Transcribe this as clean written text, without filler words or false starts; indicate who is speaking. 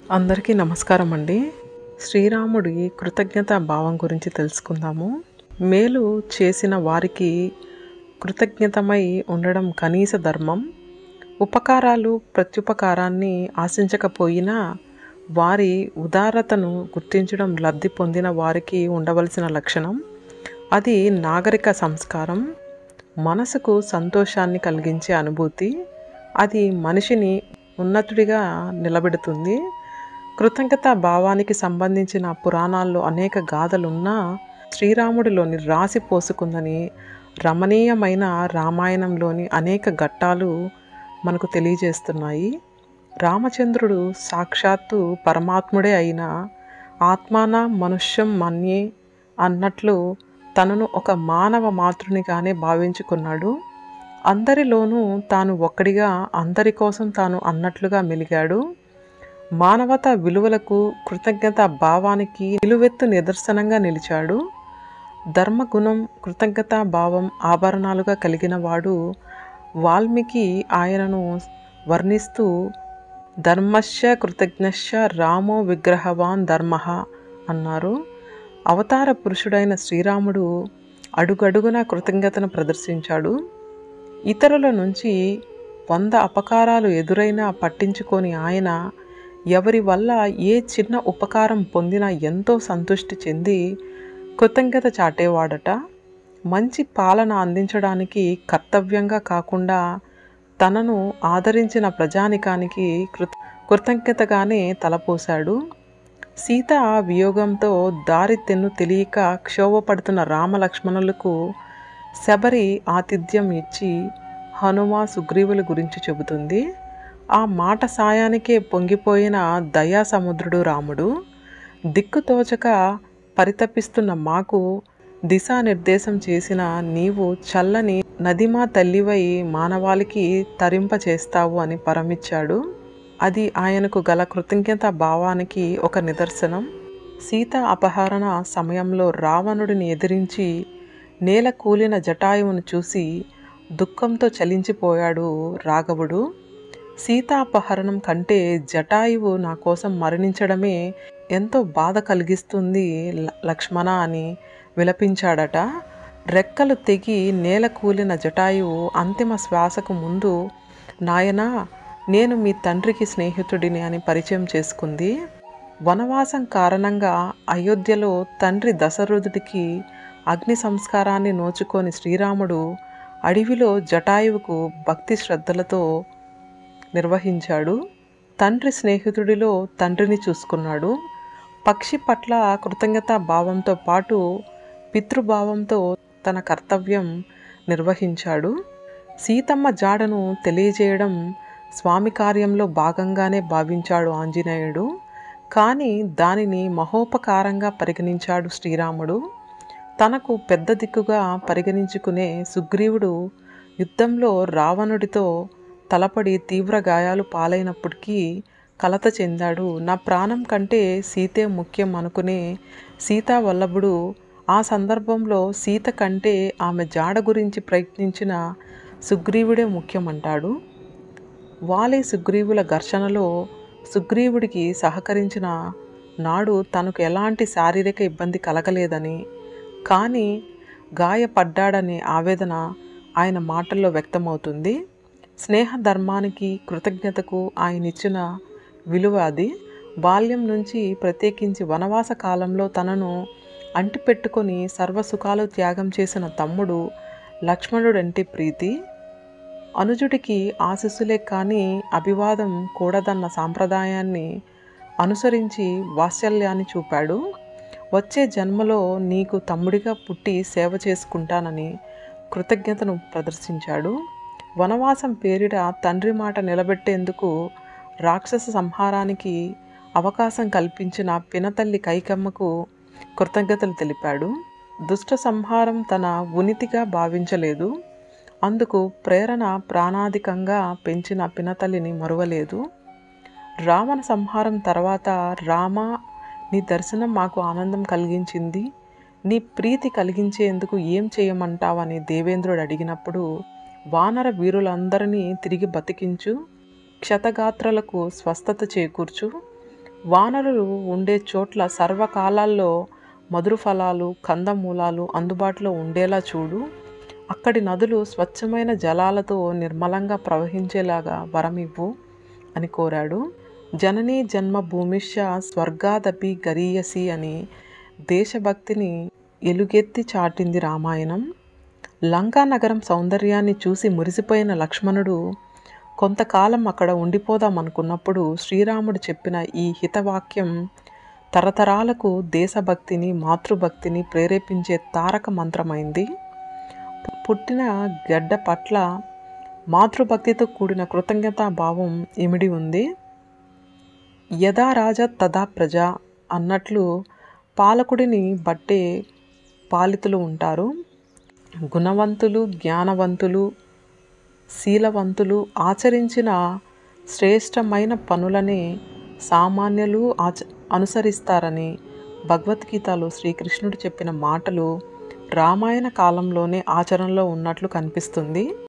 Speaker 1: అందరికీ నమస్కారం అండి. శ్రీరాముడి కృతజ్ఞతా భావం గురించి తెలుసుకుందాము. మేలు చేసిన వారికి కృతజ్ఞతమై ఉండడం కనీస ధర్మం. ఉపకారాలు ప్రత్యుపకారాన్ని ఆశించకపోయినా వారి ఉదారతను గుర్తించడం లబ్ధి పొందిన వారికి ఉండవలసిన లక్షణం. అది నాగరిక సంస్కారం. మనసుకు సంతోషాన్ని కలిగించే అనుభూతి. అది మనిషిని ఉన్నతుడిగా నిలబెడుతుంది. కృతజ్ఞతా భావానికి సంబంధించిన పురాణాల్లో అనేక గాథలున్నా శ్రీరాముడిలోని రాసి పోసుకుందని రమణీయమైన రామాయణంలోని అనేక ఘట్టాలు మనకు తెలియజేస్తున్నాయి. రామచంద్రుడు సాక్షాత్తు పరమాత్ముడే అయిన ఆత్మాన మనుష్యం మన్యే అన్నట్లు తనను ఒక మానవ మాతృనిగానే భావించుకున్నాడు. అందరిలోనూ తాను ఒక్కడిగా అందరి కోసం తాను అన్నట్లుగా మెలిగాడు. మానవతా విలువలకు కృతజ్ఞత భావానికి నిలువెత్తు నిదర్శనంగా నిలిచాడు. ధర్మగుణం కృతజ్ఞతా భావం ఆభరణాలుగా కలిగిన వాడు. వాల్మీకి ఆయనను వర్ణిస్తూ ధర్మశ్చ కృతజ్ఞశ్చ రామో విగ్రహవాన్ ధర్మః అన్నారు. అవతార పురుషుడైన శ్రీరాముడు అడుగడుగునా కృతజ్ఞతను ప్రదర్శించాడు. ఇతరుల నుంచి 100 అపకారాలు ఎదురైనా పట్టించుకొని ఆయన ఎవరి వల్ల ఏ చిన్న ఉపకారం పొందినా ఎంతో సంతృష్టి చెంది కృతజ్ఞత చాటేవాడట. మంచి పాలన అందించడానికి కర్తవ్యంగా కాకుండా తనను ఆదరించిన ప్రజానికానికి కృతజ్ఞతగానే తలపోశాడు. సీత వియోగంతో దారి తెన్ను తెలియక క్షోభపడుతున్న రామలక్ష్మణులకు శబరి ఆతిథ్యం ఇచ్చి హనుమ సుగ్రీవుల గురించి చెబుతుంది. ఆ మాట సాయానికే పొంగిపోయిన దయా సముద్రుడు రాముడు. దిక్కుతోచక పరితపిస్తున్న మాకు దిశానిర్దేశం చేసిన నీవు చల్లని నదిమా తల్లివై మానవాళికి తరింపచేస్తావు అని పరమిచ్చాడు. అది ఆయనకు గల కృతజ్ఞత భావానికి ఒక నిదర్శనం. సీత అపహరణ సమయంలో రావణుడిని ఎదిరించి నేల కూలిన జటాయువును చూసి దుఃఖంతో చలించిపోయాడు రాఘవుడు. సీతాపహరణం కంటే జటాయువు నా కోసం మరణించడమే ఎంతో బాధ కలిగిస్తుంది లక్ష్మణ అని విలపించాడట. రెక్కలు తెగి నేల కూలిన జటాయువు అంతిమ శ్వాసకు ముందు నాయనా నేను మీ తండ్రికి స్నేహితుడిని అని పరిచయం చేసుకుంది. వనవాసం కారణంగా అయోధ్యలో తండ్రి దశరథుడికి అగ్ని సంస్కారాన్ని నోచుకొని శ్రీరాముడు అడవిలో జటాయువుకు భక్తి శ్రద్ధలతో నిర్వహించాడు. తండ్రి స్నేహితుడిలో తండ్రిని చూసుకున్నాడు. పక్షి పట్ల కృతజ్ఞతా భావంతో పాటు పితృభావంతో తన కర్తవ్యం నిర్వహించాడు. సీతమ్మ జాడను తెలియజేయడం స్వామి కార్యంలో భాగంగానే భావించాడు ఆంజనేయుడు. కానీ దానిని మహోపకారంగా పరిగణించాడు శ్రీరాముడు. తనకు పెద్ద దిక్కుగా పరిగణించుకునే సుగ్రీవుడు యుద్ధంలో రావణుడితో తలపడి తీవ్ర గాయాలు పాలైనప్పటికీ కలత చెందాడు. నా ప్రాణం కంటే సీతే ముఖ్యం అనుకునే సీతావల్లభుడు ఆ సందర్భంలో సీత కంటే ఆమె జాడ గురించి ప్రయత్నించిన సుగ్రీవుడే ముఖ్యమంటాడు. వాలి సుగ్రీవుల ఘర్షణలో సుగ్రీవుడికి సహకరించిన నాడు తనకు ఎలాంటి శారీరక ఇబ్బంది కలగలేదని, కానీ గాయపడ్డాడనే ఆవేదన ఆయన మాటల్లో వ్యక్తమవుతుంది. స్నేహ ధర్మానికి కృతజ్ఞతకు ఆయన ఇచ్చిన విలువ అది. బాల్యం నుంచి ప్రత్యేకించి వనవాస కాలంలో తనను అంటిపెట్టుకొని సర్వసుఖాలు త్యాగం చేసిన తమ్ముడు లక్ష్మణుడంటే ప్రీతి. అనుజుడికి ఆశీస్సులే కానీ అభివాదం కూడదన్న సాంప్రదాయాన్ని అనుసరించి వాత్సల్యాన్ని చూపాడు. వచ్చే జన్మలో నీకు తమ్ముడిగా పుట్టి సేవ చేసుకుంటానని కృతజ్ఞతను ప్రదర్శించాడు. వనవాసం పేరిట తండ్రి మాట నిలబెట్టేందుకు రాక్షస సంహారానికి అవకాశం కల్పించిన పినతల్లి కైకమ్మకు కృతజ్ఞతలు తెలిపాడు. దుష్ట సంహారం తన ఉనితిగా భావించలేదు. అందుకు ప్రేరణ ప్రాణాధికంగా పెంచిన పినతల్లిని మరువలేదు. రావణ సంహారం తర్వాత రామా నీ దర్శనం మాకు ఆనందం కలిగించింది. నీ ప్రీతి కలిగించేందుకు ఏం చేయమంటావని దేవేంద్రుడు అడిగినప్పుడు వానర వీరులందరినీ తిరిగి బతికించు, క్షతగాత్రలకు స్వస్థత చేకూర్చు, వానరులు ఉండే చోట్ల సర్వకాలాల్లో మధుర ఫలాలు, కందమూలాలు అందుబాటులో ఉండేలా చూడు. అక్కడి నదులు స్వచ్ఛమైన జలాలతో నిర్మలంగా ప్రవహించేలాగా వరమివ్వు అని కోరాడు. జననీ జన్మభూమిశ్చ స్వర్గాదపి గరీయసి అని దేశభక్తిని ఎలుగెత్తి చాటింది రామాయణం. లంకా నగరం సౌందర్యాన్ని చూసి మురిసిపోయిన లక్ష్మణుడు కొంతకాలం అక్కడ ఉండిపోదామనుకున్నప్పుడు శ్రీరాముడు చెప్పిన ఈ హితవాక్యం తరతరాలకు దేశభక్తిని, మాతృభక్తిని ప్రేరేపించే తారక మంత్రమైంది. పుట్టిన గడ్డ పట్ల మాతృభక్తితో కూడిన కృతజ్ఞతాభావం ఇమిడి ఉంది. యథా రాజా తథా ప్రజ అన్నట్లు పాలకుడిని బట్టే పాలితులు ఉంటారు. గుణవంతులు, జ్ఞానవంతులు, శీలవంతులు ఆచరించిన శ్రేష్టమైన పనులనే సామాన్యులు అనుసరిస్తారని భగవద్గీతలో శ్రీకృష్ణుడు చెప్పిన మాటలు రామాయణ కాలంలోనే ఆచరణలో ఉన్నట్లు కనిపిస్తుంది.